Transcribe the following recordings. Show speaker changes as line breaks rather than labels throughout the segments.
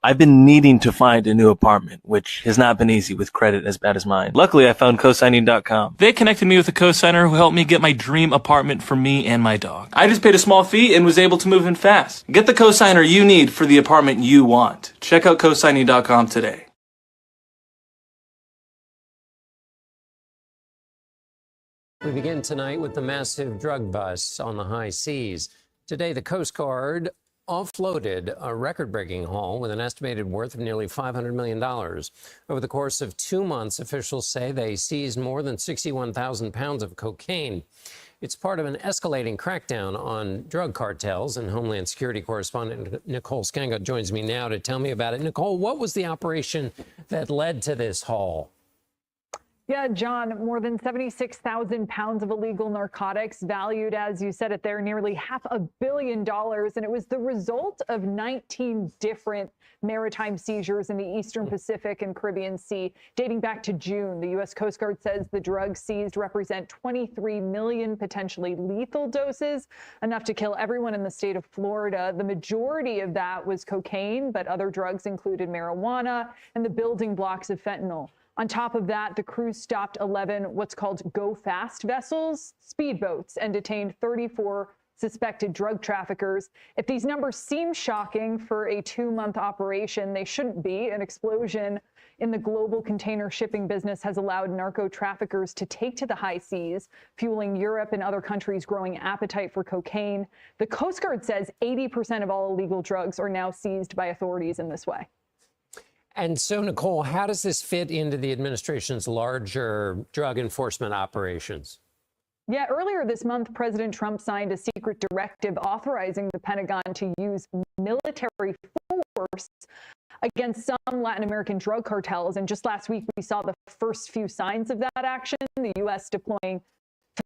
I've been needing to find a new apartment, which has not been easy with credit as bad as mine. Luckily, I found cosigning.com. They connected me with a cosigner who helped me get my dream apartment for me and my dog. I just paid a small fee and was able to move in fast. Get the cosigner you need for the apartment you want. Check out cosigning.com today.
We begin tonight with the massive drug bust on the high seas. Today, the Coast Guard offloaded a record-breaking haul with an estimated worth of nearly $500 million. Over the course of 2 months, officials say they seized more than 61,000 pounds of cocaine. It's part of an escalating crackdown on drug cartels, and Homeland Security correspondent Nicole Scango joins me now to tell me about it. Nicole, what was the operation that led to this haul?
Yeah, John, more than 76,000 pounds of illegal narcotics, valued, as you said it there, nearly $500 million. And it was the result of 19 different maritime seizures in the Eastern Pacific and Caribbean Sea, dating back to June. The U.S. Coast Guard says the drugs seized represent 23 million potentially lethal doses, enough to kill everyone in the state of Florida. The majority of that was cocaine, but other drugs included marijuana and the building blocks of fentanyl. On top of that, the crew stopped 11 what's called go-fast vessels, speedboats, and detained 34 suspected drug traffickers. If these numbers seem shocking for a 2-month operation, they shouldn't be. An explosion in the global container shipping business has allowed narco traffickers to take to the high seas, fueling Europe and other countries' growing appetite for cocaine. The Coast Guard says 80% of all illegal drugs are now seized by authorities in this way.
And so, Nicole, how does this fit into the administration's larger drug enforcement operations?
Yeah, earlier this month, President Trump signed a secret directive authorizing the Pentagon to use military force against some Latin American drug cartels. And just last week, we saw the first few signs of that action, the U.S. deploying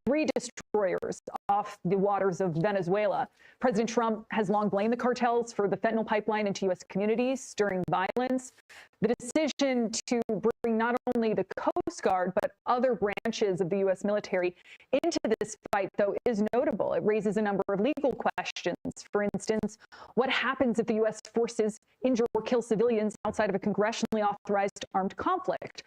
3 destroyers off the waters of Venezuela. President Trump has long blamed the cartels for the fentanyl pipeline into U.S. communities during violence. The decision to bring not only the Coast Guard, but other branches of the U.S. military into this fight, though, is notable. It raises a number of legal questions. For instance, what happens if the U.S. forces injure or kill civilians outside of a congressionally authorized armed conflict?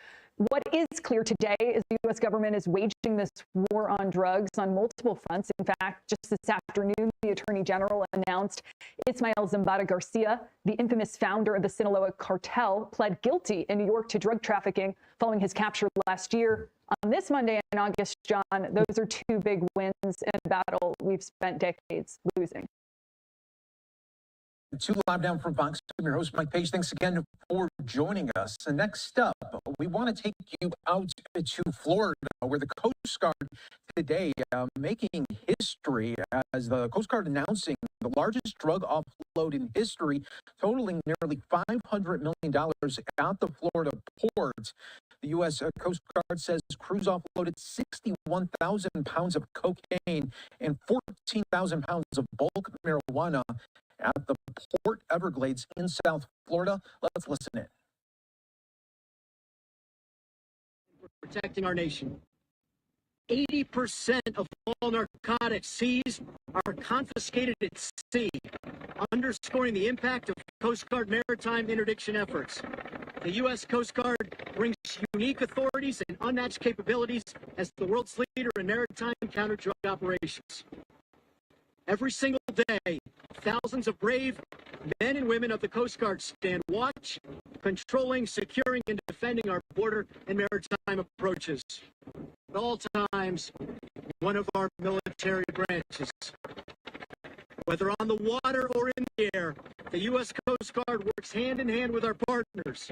What is clear today is the U.S. government is waging this war on drugs on multiple fronts. In fact, just this afternoon, the Attorney General announced Ismael Zambada Garcia, the infamous founder of the Sinaloa cartel, pled guilty in New York to drug trafficking following his capture last year. On this Monday in August, John, those are 2 big wins in a battle we've spent decades losing.
Live down from Fox. I'm your host, Mike Page. Thanks again for joining us. And next up, we want to take you out to Florida, where the Coast Guard today making history as the Coast Guard announcing the largest drug offload in history, totaling nearly $500 million at the Florida port. The U.S. Coast Guard says crews offloaded 61,000 pounds of cocaine and 14,000 pounds of bulk marijuana at the Port Everglades in South Florida. Let's listen in.
We're protecting our nation. 80% of all narcotics seized are confiscated at sea, underscoring the impact of Coast Guard maritime interdiction efforts. The U.S. Coast Guard brings unique authorities and unmatched capabilities as the world's leader in maritime counter-drug operations. Every single day, thousands of brave men and women of the Coast Guard stand watch, controlling, securing, and defending our border and maritime approaches. At all times, one of our military branches. Whether on the water or in the air, the U.S. Coast Guard works hand in hand with our partners.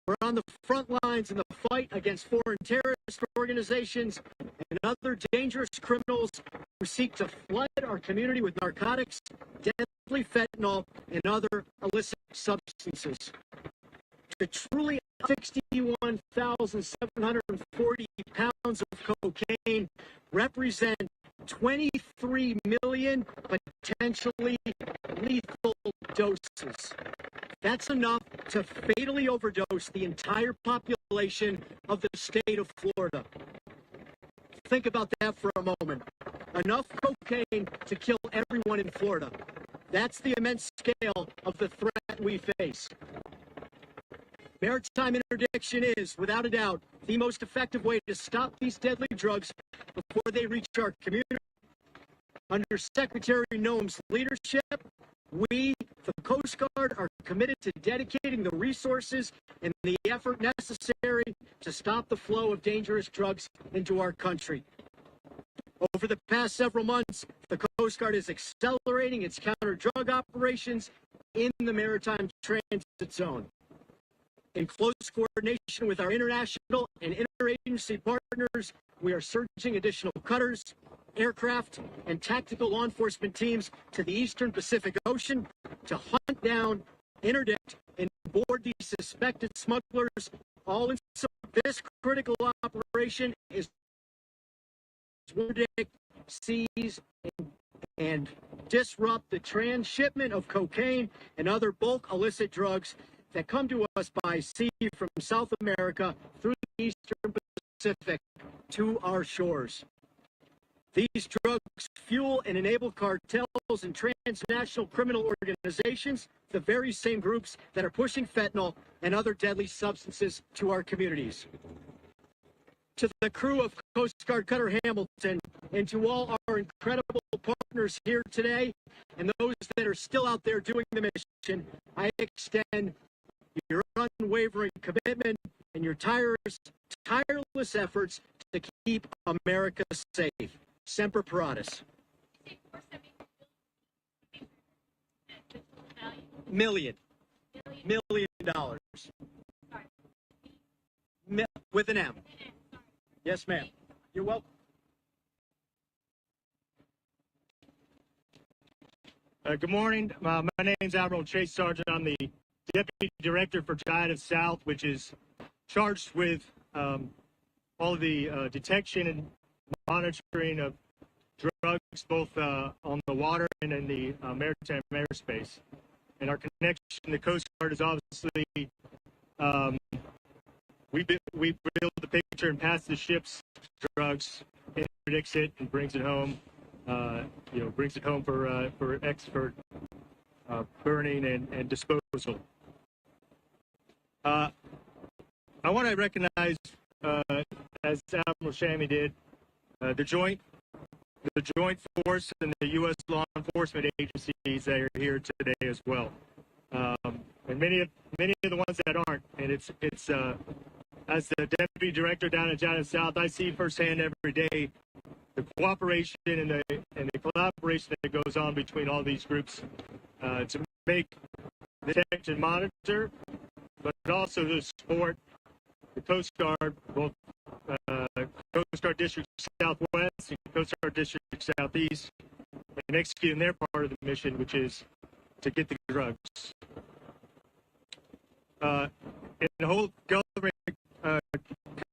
We're on the front lines in the fight against foreign terrorist organizations and other dangerous criminals who seek to flood our community with narcotics, deadly fentanyl, and other illicit substances. To truly 61,740 pounds of cocaine represent 23 million potentially lethal doses. That's enough to fatally overdose the entire population of the state of Florida. Think about that for a moment. Enough cocaine to kill everyone in Florida. That's the immense scale of the threat we face. Maritime interdiction is, without a doubt, the most effective way to stop these deadly drugs before they reach our community. Under Secretary Noem's leadership, we, the Coast Guard, are committed to dedicating the resources and the effort necessary to stop the flow of dangerous drugs into our country. Over the past several months, the Coast Guard is accelerating its counter-drug operations in the maritime transit zone. In close coordination with our international and interagency partners, we are surging additional cutters, aircraft, and tactical law enforcement teams to the eastern Pacific Ocean to hunt down, interdict, and board these suspected smugglers. All in this critical operation is interdict, seize, and disrupt the transshipment of cocaine and other bulk illicit drugs that come to us by sea from South America through the eastern Pacific to our shores. These drugs fuel and enable cartels and transnational criminal organizations, the very same groups that are pushing fentanyl and other deadly substances to our communities. To the crew of Coast Guard Cutter Hamilton and to all our incredible partners here today and those that are still out there doing the mission, I extend your unwavering commitment and your tireless efforts to keep America safe. Semper Paratus. Million dollars. With an M. Yes, ma'am. You're welcome. Good morning. My name's Admiral Chase Sargent. I'm the Deputy Director for Giant South, which is charged with all of the detection and monitoring of drugs, both on the water and in the maritime airspace. And our connection to the Coast Guard is obviously we build the picture and pass the ship's drugs, interdicts it, and brings it home. Brings it home for expert burning and disposal. I want to recognize, as Admiral Shammy did, the joint force and the U.S. law enforcement agencies that are here today as well, and many of the ones that aren't. And it's as the deputy director down at Giant South, I see firsthand every day the cooperation and the collaboration that goes on between all these groups to make detect and monitor, but also to support the Coast Guard, both Coast Guard District Southwest and Coast Guard District Southeast, and executing their part of the mission, which is to get the drugs. And the whole government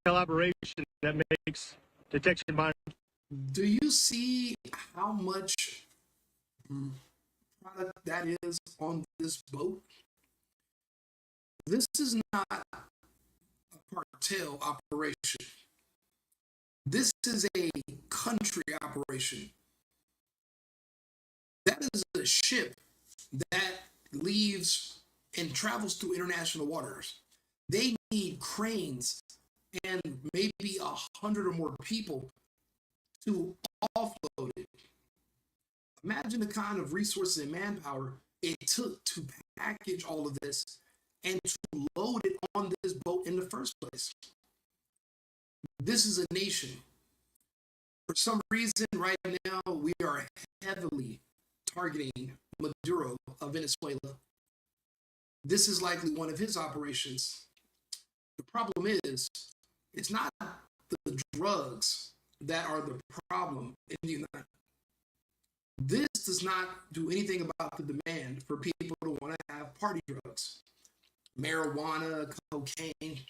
collaboration that makes detection monitoring.
Do you see how much product that is on this boat? This is not a cartel operation. This is a country operation. That is a ship that leaves and travels through international waters. They need cranes and maybe 100 or more people to offload it. Imagine the kind of resources and manpower it took to package all of this and to load it on this boat in the first place. This is a nation. For some reason, right now, we are heavily targeting Maduro of Venezuela. This is likely one of his operations. The problem is, it's not the drugs that are the problem in the United States. This does not do anything about the demand for people to want to have party drugs, marijuana, cocaine.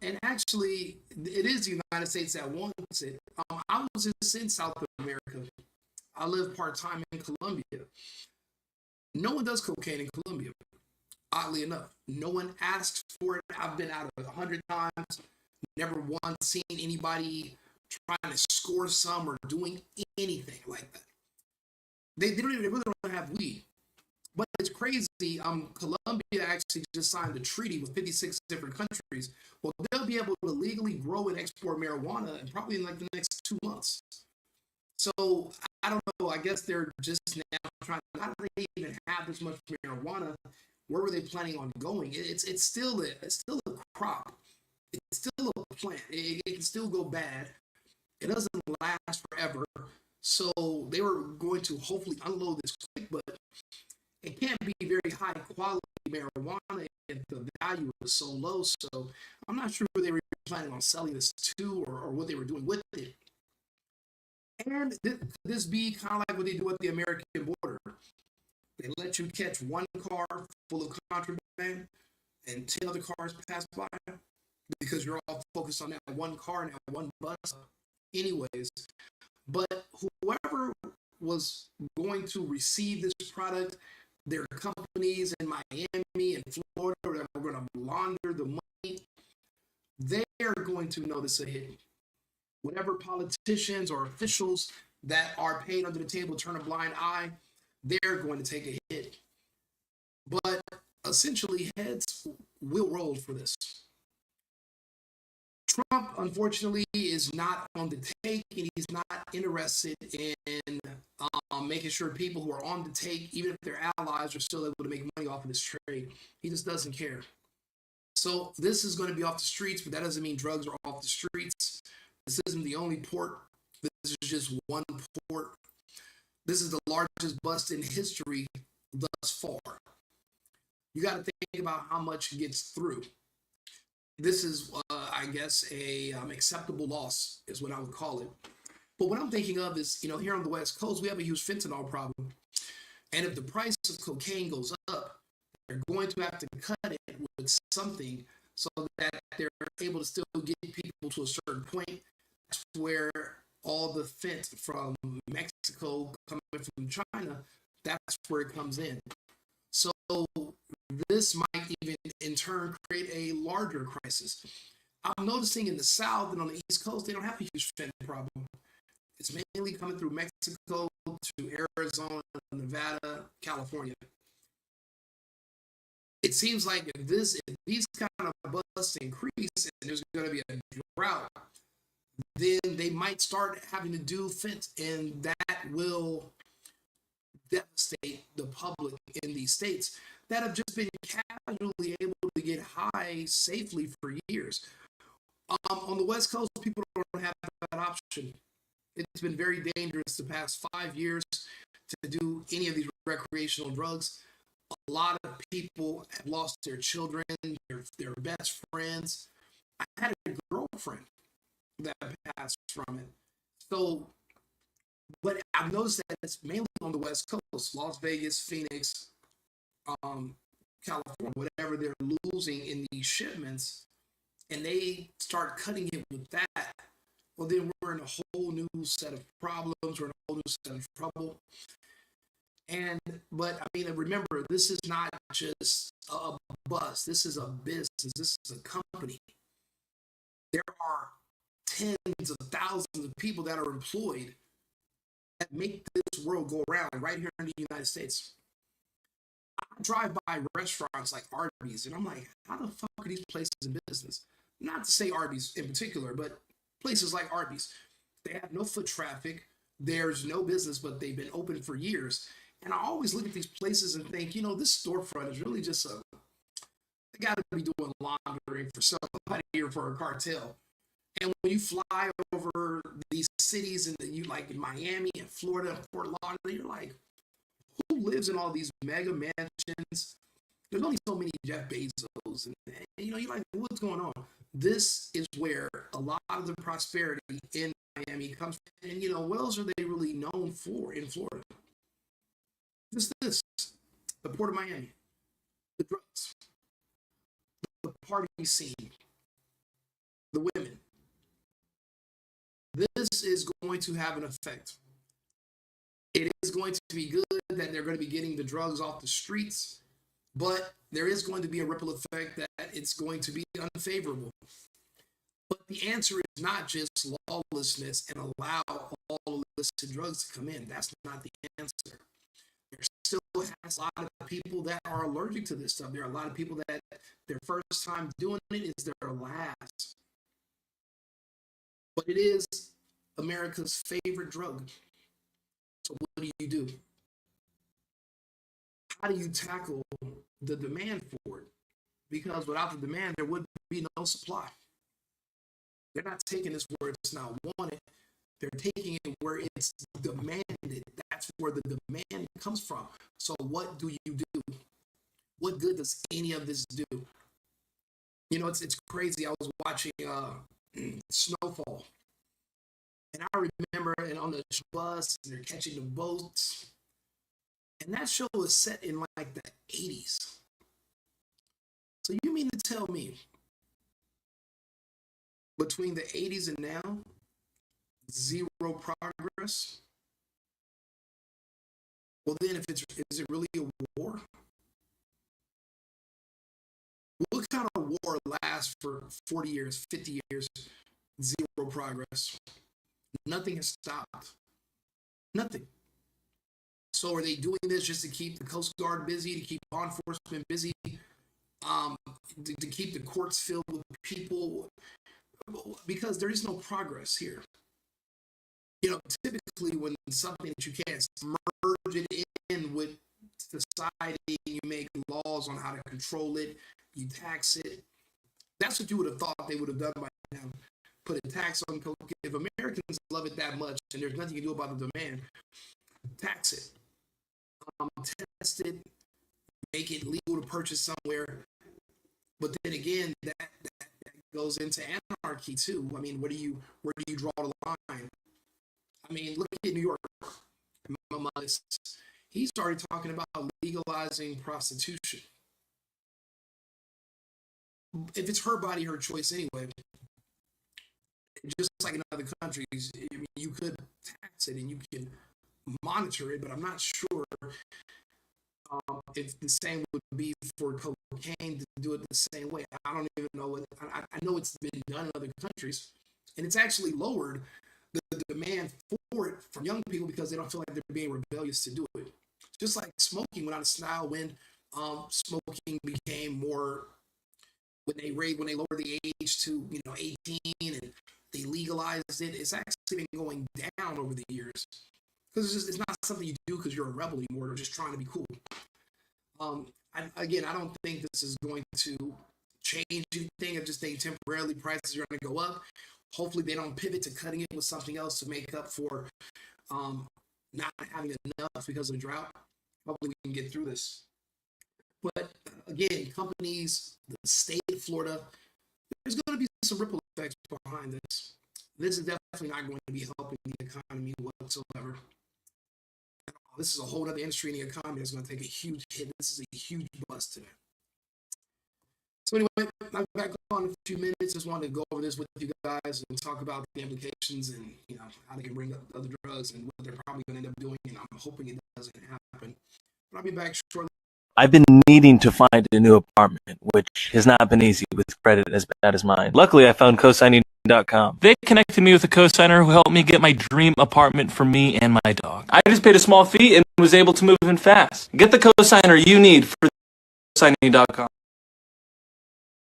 And actually, it is the United States that wants it. I was just in South America. I live part-time in Colombia. No one does cocaine in Colombia, oddly enough. No one asks for it. I've been out of 100 times, never once seen anybody trying to score some or doing anything like that. They really don't have weed. But it's crazy. Colombia actually just signed a treaty with 56 different countries. Well, they'll be able to legally grow and export marijuana and probably in like the next 2 months. So I don't know. I guess they're just now trying. How do they even have this much marijuana? Where were they planning on going? It's still a crop. It's still a plant. It can still go bad. It doesn't last forever. So they were going to hopefully unload this quick, but it can't be very high quality marijuana if the value is so low. So I'm not sure who they were planning on selling this to or what they were doing with it. And could this be kind of like what they do at the American border? They let you catch one car full of contraband and 10 other cars pass by because you're all focused on that one car and that one bus anyways. But whoever was going to receive this product, there are companies in Miami and Florida that are going to launder the money. They are going to know this a hit. Whatever politicians or officials that are paid under the table turn a blind eye, they're going to take a hit. But essentially, heads will roll for this. Trump, unfortunately, is not on the take, and he's not interested in making sure people who are on the take, even if they're allies, are still able to make money off of this trade. He just doesn't care. So this is going to be off the streets, but that doesn't mean drugs are off the streets. This isn't the only port. This is just one port. This is the largest bust in history thus far. You got to think about how much gets through. This is, I guess, a acceptable loss is what I would call it. But what I'm thinking of is, here on the West Coast, we have a huge fentanyl problem. And if the price of cocaine goes up, they're going to have to cut it with something so that they're able to still get people to a certain point. That's where all the fent from Mexico coming from China, that's where it comes in. So this might even in turn create a larger crisis. I'm noticing in the South and on the East Coast, they don't have a huge fentanyl problem. It's mainly coming through Mexico to Arizona, Nevada, California. It seems like if these kind of busts increase and there's going to be a drought, then they might start having to do fent, and that will devastate the public in these states that have just been casually able to get high safely for years. On the West Coast, people don't have that option. It's been very dangerous the past 5 years to do any of these recreational drugs. A lot of people have lost their children, their best friends. I had a girlfriend that passed from it. So, but I've noticed that it's mainly on the West Coast, Las Vegas, Phoenix, California, whatever they're losing in these shipments, and they start cutting it with that. Well, then we're in a whole new set of problems. We're in a whole new set of trouble. But I mean, remember, this is not just a bus. This is a business. This is a company. There are tens of thousands of people that are employed that make this world go around right here in the United States. I drive by restaurants like Arby's, and I'm like, how the fuck are these places in business? Not to say Arby's in particular, but places like Arby's. They have no foot traffic. There's no business, but they've been open for years. And I always look at these places and think, this storefront is really just they got to be doing laundering for somebody or for a cartel. And when you fly over these cities and you like in Miami and Florida and Fort Lauderdale, you're like, who lives in all these mega mansions? There's only so many Jeff Bezos. And you're like, what's going on? This is where a lot of the prosperity in Miami comes from. And, what else are they really known for in Florida? Just this, the Port of Miami, the drugs, the party scene, the women. This is going to have an effect. It is going to be good that they're going to be getting the drugs off the streets, but there is going to be a ripple effect that it's going to be unfavorable. But the answer is not just lawlessness and allow all illicit drugs to come in. That's not the answer. There's still has a lot of people that are allergic to this stuff. There are a lot of people that their first time doing it is their last. But it is America's favorite drug. So what do? How do you tackle the demand for it? Because without the demand, there would be no supply. They're not taking this where it's not wanted. They're taking it where it's demanded. That's where the demand comes from. So what do? What good does any of this do? You know, it's crazy. I was watching Snowfall. And I remember on the bus, and they're catching the boats. And that show was set in like the 80s. So you mean to tell me between the 80s and now, zero progress? Well, then is it really a war? What kind of war lasts for 40 years, 50 years, zero progress? Nothing has stopped. Nothing. So are they doing this just to keep the Coast Guard busy, to keep law enforcement busy, to keep the courts filled with people? Because there is no progress here. You know, typically when something that you can't merge it in with society, you make laws on how to control it, you tax it. That's what you would have thought they would have done by now. Put a tax on cocaine. If Americans love it that much and there's nothing you can do about the demand, tax it. Test it, make it legal to purchase somewhere. But then again, that goes into anarchy too. I mean, where do you draw the line? I mean, look at New York. He started talking about legalizing prostitution. If it's her body, her choice anyway. Just like in other countries, I mean, you could tax it and you can monitor it, but I'm not sure if the same would be for cocaine to do it the same way. I don't even know. I know it's been done in other countries, and it's actually lowered the demand for it from young people because they don't feel like they're being rebellious to do it. Just like smoking went out of style when smoking became more, when they lowered the age to 18 and they legalized it. It's actually been going down over the years. Because it's not something you do because you're a rebel anymore or just trying to be cool. I don't think this is going to change anything. I just think temporarily prices are going to go up. Hopefully they don't pivot to cutting it with something else to make up for not having enough because of the drought. Hopefully we can get through this. But again, companies, the state of Florida, there's going to be some ripple effects behind this. This is definitely not going to be helping the economy whatsoever. This is a whole other industry in the economy that's going to take a huge hit. This is a huge bust today. So anyway, I'm back on in a few minutes. Just wanted to go over this with you guys and talk about the implications and how they can bring up other drugs and what they're probably going to end up doing. And I'm hoping it doesn't happen. But I'll be back shortly.
I've been needing to find a new apartment, which has not been easy with credit as bad as mine. Luckily, I found cosigning.com. They connected me with a co-signer who helped me get my dream apartment for me and my dog. I just paid a small fee and was able to move in fast. Get the co-signer you need for cosigning.com.